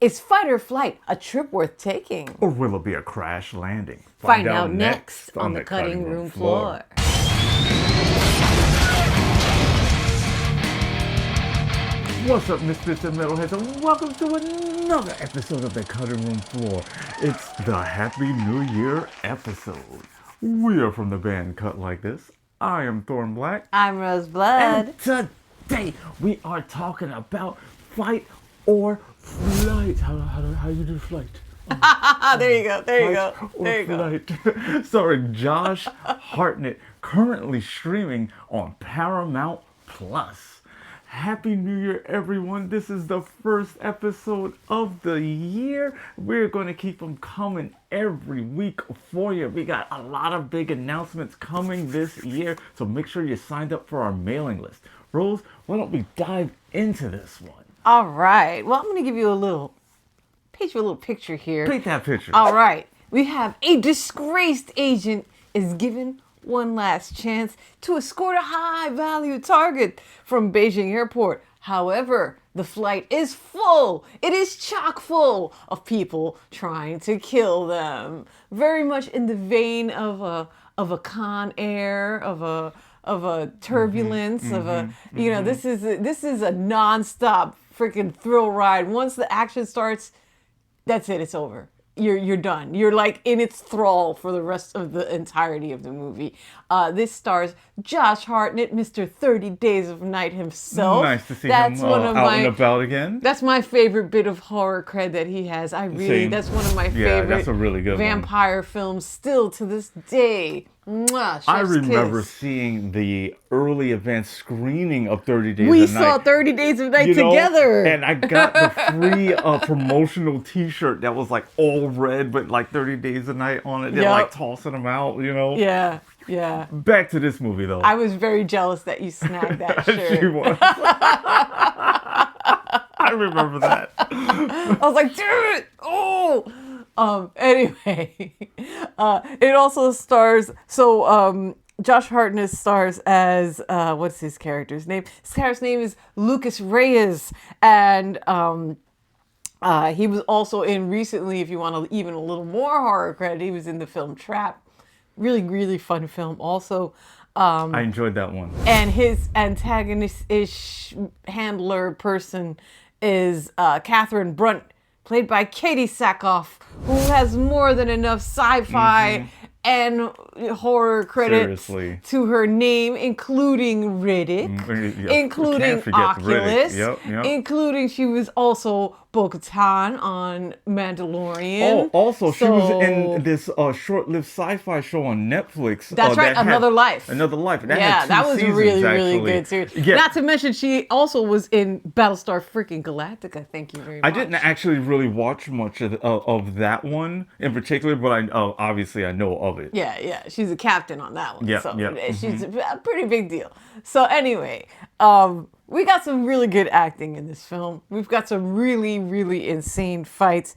Is fight or flight a trip worth taking? Or will it be a crash landing? Find out next on the cutting room floor. What's up, misfits and metalheads, and welcome to another episode of the cutting room floor. It's the Happy New Year episode. We are from the band Cut Like This. I am Thorn Black. I'm Rose Blood. And today we are talking about fight or flight. How you do flight? There you go. There you go. There you go. Starring Josh Hartnett, currently streaming on Paramount Plus. Happy New Year, everyone. This is the first episode of the year. We're going to keep them coming every week for you. We got a lot of big announcements coming this year, so make sure you're signed up for our mailing list. Rose, why don't we dive into this one? All right. Well, I'm going to give you a little picture here. Paint that picture. All right. We have a disgraced agent is given one last chance to escort a high-value target from Beijing airport. However, the flight is full. It is chock full of people trying to kill them. Very much in the vein of a Con Air, of a turbulence, this is a non-stop freaking thrill ride. Once the action starts, that's it. It's over. You're done. You're like in its thrall for the rest of the entirety of the movie. This stars Josh Hartnett, Mr. 30 Days of Night himself. Nice to see him out and about again. That's my favorite bit of horror cred that he has. That's one of my favorite that's a really good vampire films still to this day. Mwah, I remember seeing the early advanced screening of 30 Days of Night. We saw 30 Days of Night together. And I got the free promotional t-shirt that was like all red, but like 30 Days of Night on it. They're like tossing them out, Yeah, yeah. Back to this movie though. I was very jealous that you snagged that shirt. She was. I remember that. I was like, dude, oh. Anyway, it also stars, Josh Hartnett stars as, what's his character's name? His character's name is Lucas Reyes, and he was also in recently, if you want even a little more horror credit, he was in the film Trap. Really, really fun film also. I enjoyed that one. And his antagonist-ish handler person is Catherine Brunt, played by Katee Sackhoff, who has more than enough sci-fi and horror credits to her name, including Riddick, including Oculus, including she was also Bo-Katan on Mandalorian. Oh, also she was in this short-lived sci-fi show on Netflix. That's right, Another Life. Another Life. That was a really, really good series. Yeah. Not to mention, she also was in Battlestar freaking Galactica. Thank you very much. I didn't actually really watch much of that one in particular, but obviously I know of it. Yeah. She's a captain on that one. Yeah. She's a pretty big deal. So anyway, we got some really good acting in this film. We've got some really, really insane fights.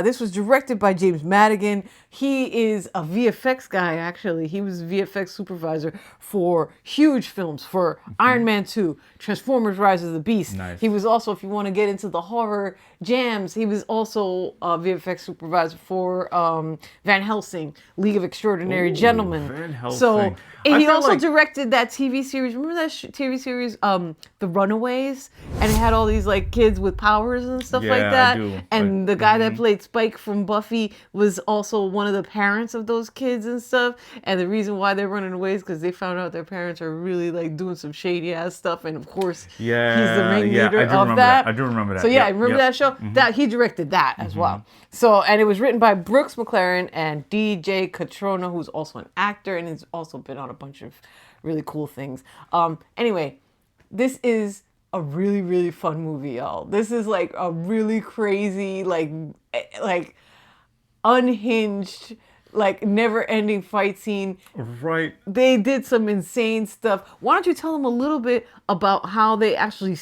This was directed by James Madigan. He is a VFX guy, actually. He was a VFX supervisor for huge films, for Iron Man 2, Transformers Rise of the Beast. Nice. He was also, if you want to get into the horror jams, he was also a VFX supervisor for Van Helsing, League of Extraordinary Gentlemen. Van Helsing. So he also directed that TV series. Remember that TV series, The Runaways? And it had all these like kids with powers and stuff like that. I do. And the guy that played Spike from Buffy was also one of the parents of those kids and stuff. And the reason why they're running away is because they found out their parents are really like doing some shady ass stuff. And of course, he's the ringleader of that. I do remember that. So yeah, remember that show? That he directed that as well. So, and it was written by Brooks McLaren and DJ Catrona, who's also an actor and has also been on a bunch of really cool things. Anyway, this is a really, really fun movie, y'all. This is like a really crazy, like unhinged, like never-ending fight scene. Right. They did some insane stuff. Why don't you tell them a little bit about how they actually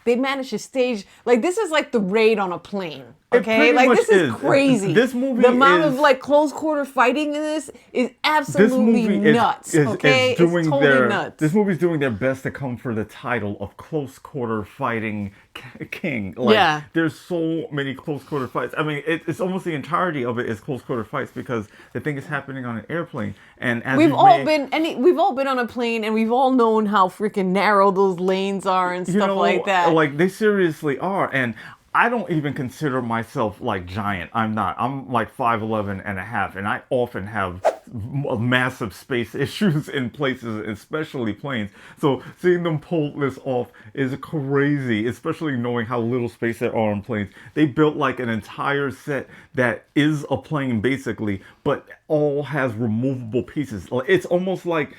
managed to stage, like this is like the raid on a plane. It Okay, pretty like much this is crazy. This movie the amount of is like close quarter fighting in this is this absolutely movie nuts. Okay, it's doing totally nuts. this movie's doing their best to come for the title of close quarter fighting king. Like Yeah. there's so many close quarter fights. I mean, it's almost the entirety of it is close quarter fights because the thing is happening on an airplane. And as We've you all may, we've all been on a plane and we've all known how freaking narrow those lanes are and stuff like that. like they seriously are. And I don't even consider myself like giant. I'm not. I'm like 5'11" and a half, and I often have massive space issues in places, especially planes. So seeing them pull this off is crazy, especially knowing how little space there are on planes. They built like an entire set that is a plane basically, but all has removable pieces. It's almost like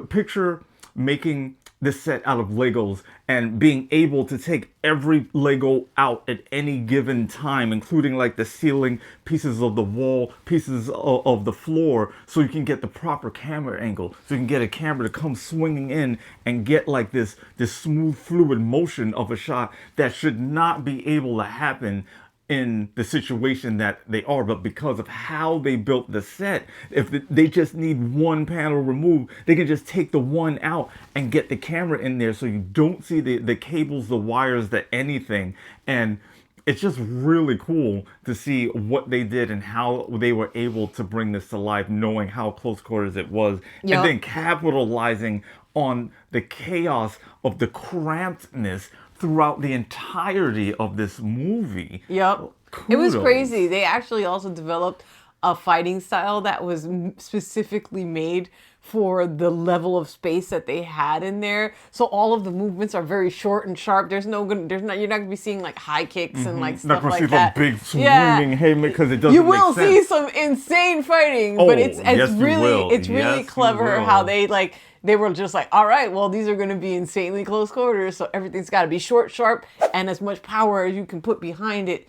picture making this set out of Legos and being able to take every Lego out at any given time, including like the ceiling, pieces of the wall, pieces of the floor, so you can get the proper camera angle, so you can get a camera to come swinging in and get like this smooth, fluid motion of a shot that should not be able to happen in the situation that they are, but because of how they built the set, if they just need one panel removed, they can just take the one out and get the camera in there so you don't see the cables, the wires, the anything. And it's just really cool to see what they did and how they were able to bring this to life, knowing how close quarters it was, Yep. and then capitalizing on the chaos of the crampedness throughout the entirety of this movie. Yep. It was crazy. They actually also developed a fighting style that was specifically made for the level of space that they had in there. So all of the movements are very short and sharp. You're not gonna be seeing like high kicks and like stuff like that. Not gonna see the big swinging haymaker because it doesn't You make will sense. see some insane fighting, but it's yes, you really will. it's really Yes, you clever will. how they were just like, all right, well, these are going to be insanely close quarters, so everything's got to be short, sharp, and as much power as you can put behind it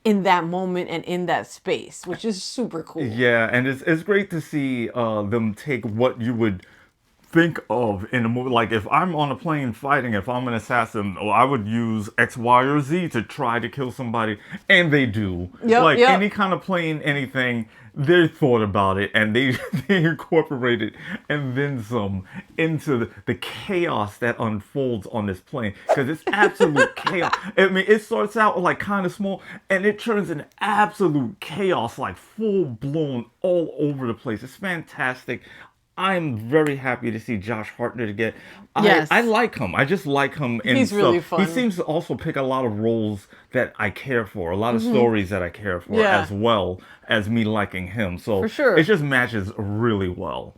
in that moment and in that space, which is super cool. Yeah, and it's great to see them take what you would think of in a movie. Like if I'm on a plane fighting, if I'm an assassin, I would use X, Y, or Z to try to kill somebody, and they do. Yep, yep. Any kind of plane, anything, they thought about it and they incorporated and then some into the chaos that unfolds on this plane, because it's absolute chaos. I mean, it starts out like kind of small and it turns into absolute chaos, like full blown all over the place. It's fantastic. I'm very happy to see Josh Hartnett again. Yes. I like him. I just like him in He's stuff. really fun. He seems to also pick a lot of roles that I care for, a lot of stories that I care for, Yeah. as well as me liking him. So For sure. it just matches really well.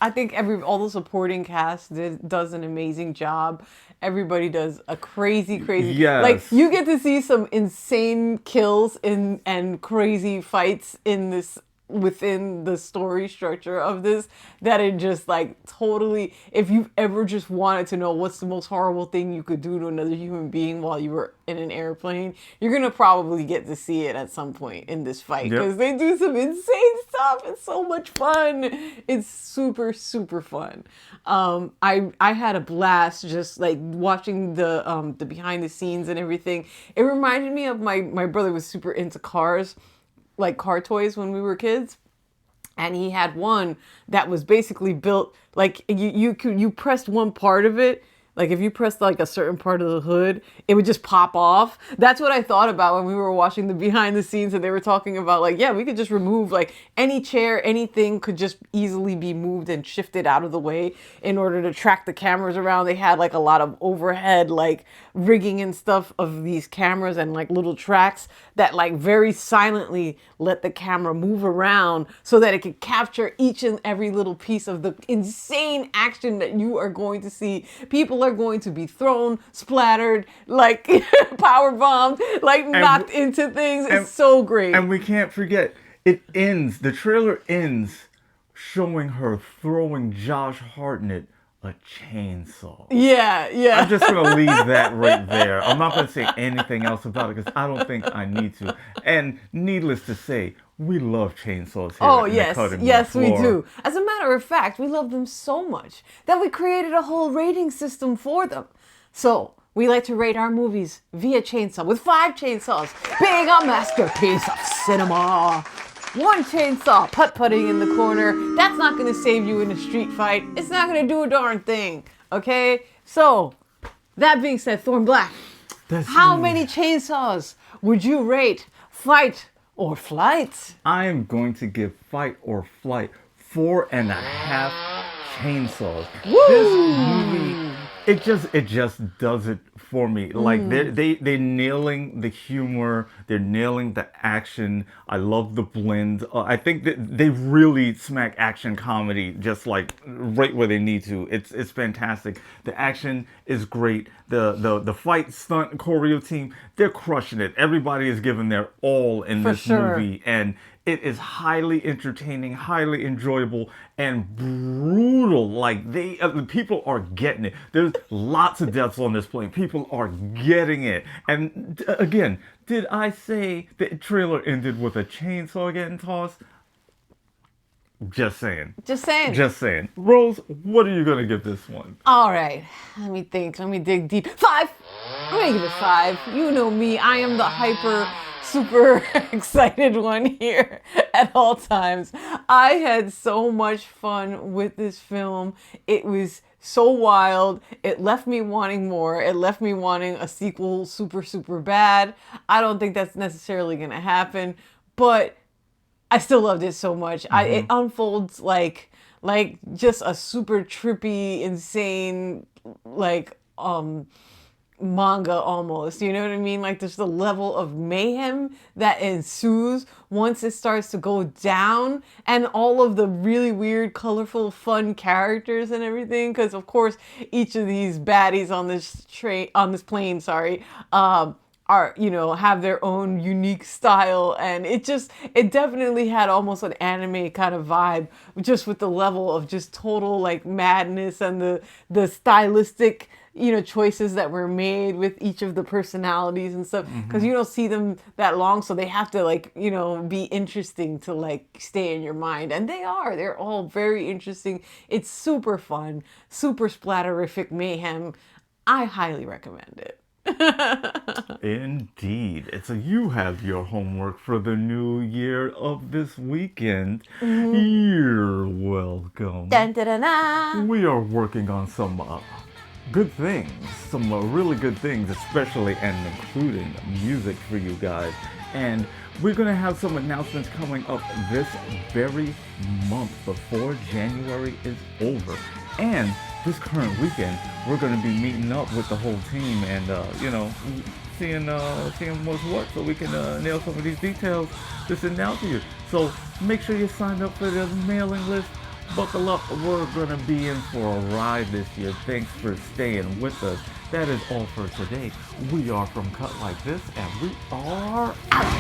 I think all the supporting cast does an amazing job. Everybody does a crazy. Yes. Like you get to see some insane kills and crazy fights in this within the story structure of this, that it just like totally, if you've ever just wanted to know what's the most horrible thing you could do to another human being while you were in an airplane, you're gonna probably get to see it at some point in this fight, because they do some insane stuff. It's so much fun. It's super fun. I had a blast just like watching the behind the scenes and everything. It reminded me of my brother was super into cars, like car toys, when we were kids, and he had one that was basically built like you pressed one part of it. Like if you pressed like a certain part of the hood, it would just pop off. That's what I thought about when we were watching the behind the scenes, and they were talking about like, yeah, we could just remove like any chair, anything could just easily be moved and shifted out of the way in order to track the cameras around. They had like a lot of overhead like rigging and stuff of these cameras and like little tracks that like very silently let the camera move around so that it could capture each and every little piece of the insane action that you are going to see. People are going to be thrown, splattered, like power bombed, like knocked into things. It's so great. And we can't forget, the trailer ends showing her throwing Josh Hartnett a chainsaw. Yeah. I'm just going to leave that right there. I'm not going to say anything else about it because I don't think I need to. And needless to say, we love chainsaws here. Oh, in yes. the cutting room Yes, we floor. do. As a matter of fact, we love them so much that we created a whole rating system for them. So We like to rate our movies via chainsaw with 5 chainsaws being a masterpiece of cinema. 1 chainsaw putt-putting in the corner. That's not going to save you in a street fight. It's not going to do a darn thing. Okay? So, that being said, Thorn Black, how many chainsaws would you rate Fight or Flight? I am going to give Fight or Flight 4.5 chainsaws. Woo! This movie, it just does it for me. Like they're nailing the humor, they're nailing the action. I love the blend. I think that they really smack action comedy just like right where they need to. It's fantastic. The action is great. The fight stunt choreo team, they're crushing it. Everybody is giving their all in this movie, and it is highly entertaining, highly enjoyable, and brutal. Like the people are getting it. There's lots of deaths on this plane. People are getting it. And again, did I say the trailer ended with a chainsaw getting tossed? Just saying. Just saying. Just saying. Rose, what are you gonna give this one? All right. Let me think. Let me dig deep. 5. I'm gonna give it 5. You know me. I am the hyper, super excited one here at all times. I had so much fun with this film. It was so wild. It left me wanting more. It left me wanting a sequel super, super bad. I don't think that's necessarily gonna happen, but I still loved it so much. It unfolds like just a super trippy, insane, like manga almost. You know what I mean? Like there's the level of mayhem that ensues once it starts to go down, and all of the really weird, colorful, fun characters and everything. Because of course, each of these baddies on this plane, are, you know, have their own unique style, and it definitely had almost an anime kind of vibe, just with the level of just total like madness and the stylistic, you know, choices that were made with each of the personalities and stuff, because you don't see them that long, so they have to, like, you know, be interesting to like stay in your mind, and they're all very interesting. It's super fun, super splatterific mayhem. I highly recommend it. Indeed. So you have your homework for the new year of this weekend. You're welcome. Dun, dun, dun, dun. We are working on some good things, some really good things, especially and including music for you guys. And we're going to have some announcements coming up this very month before January is over. And this current weekend, we're going to be meeting up with the whole team and, you know, seeing what's what, so we can nail some of these details to send out to you. So make sure you sign up for the mailing list. Buckle up. We're going to be in for a ride this year. Thanks for staying with us. That is all for today. We are from Cut Like This, and we are out.